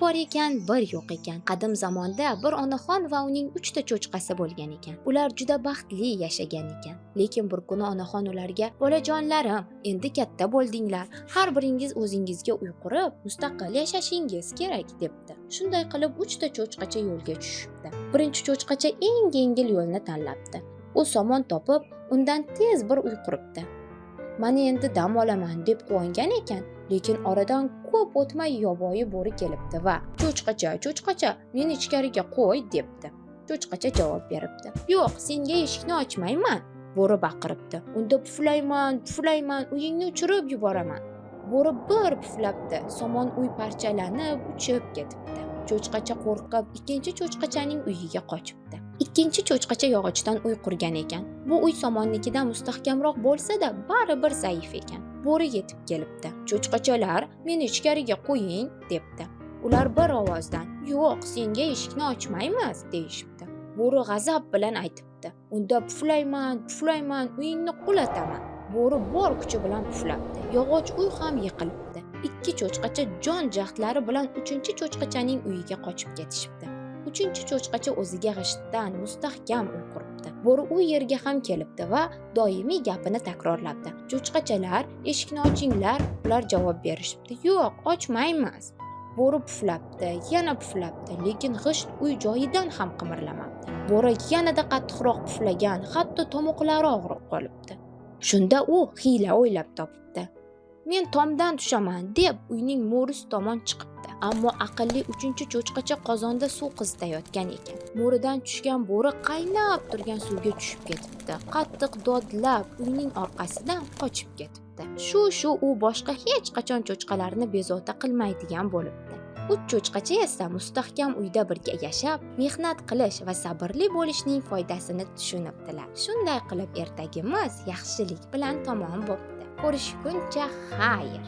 bor ekan, bir yo'q ekan. Qadim zamonda bir onaxon va uning 3 ta cho'chqasi bo'lgan ekan. Ular juda baxtli yashagan ekan. Lekin bir kuni onaxon ularga: "Bolajonlarim, endi katta bo'ldinglar. Har biringiz o'zingizga uy qurib, mustaqil yashashingiz kerak", debdi. Shunday qilib 3 ta cho'chqacha yo'lga tushibdi. Birinchi cho'chqacha eng yengil yo'lni tanlabdi. U somon topib, undan tez bir uy quribdi. "Mana endi dam olaman", deb quvongan ekan, lekin oradan ko'p o'tmay yovvoyi bo'ri kelibdi va "Cho'chqacha, meni ichkariga qo'y", debdi. Cho'chqacha javob beribdi: "Yo'q, senga eshikni ochmayman", bo'ri baqiribdi. "Unda puflayman, uyingni uchirib yuboraman". Bo'ri bir puflabdi, somon uy parchalanib uchib ketibdi. Cho'chqacha qo'rqib ikkinchi cho'chqachaning uyiga qochibdi. Ikkinchi cho'chqacha yog'ochdan uy qurgan ekan. Bu uy somonnikidan mustahkamroq bo'lsa-da, baribir zaif ekan. Bo'ri yetib kelibdi. "Cho'chqachalar, meni ichkariga qo'ying", debdi. Ular bir ovozdan "Yo'q, senga eshikni ochmaymiz", deyishibdi. Bo'ri g'azab bilan aytibdi: "Unda puflayman, uyingni qulataman". Bo'ri bor kuchi bilan puflabdi. Yog'och uy ham yiqilibdi. Ikki cho'chqacha jon jahdlari bilan uchinchi cho'chqachaning uyiga qochib ketishibdi. Uchinchi cho'chqacha o'ziga g'ishtdan mustahkam uy quribdi. Bo'ri u yerga ham kelibdi va doimiy gapini takrorlabdi: "Cho'chqachalar, eshikni ochinglar". Ular javob berishibdi: "Yo'q, ochmaymiz". Bo'ri puflabdi, yana puflabdi, lekin g'isht uy joyidan ham qimirlamabdi. Bo'ri yanada qattiqroq puflagan, hatto tomoqlari og'rib qolibdi. Shunda u hiyla o'ylab topibdi. "Men tomdan tushaman", deb uyning mo'ris tomon chiqibdi. Ammo aqlli uchinchi cho'chqacha qozonda suv qizitayotgan ekan. Mo'ridan tushgan bo'ri qaynab turgan suvga tushib ketibdi. Qattiq dodlab uyning orqasidan qochib ketibdi. Shu u boshqa hech qachon cho'chqalarni bezovta qilmaydigan bo'libdi. 3 cho'chqacha esa mustahkam uyda birga yashab, mehnat qilish va sabrli bo'lishning foydasini tushunibdilar. Shunday qilib ertagimiz yaxshilik bilan tamom bo'ldi. Ko'rishguncha xayr.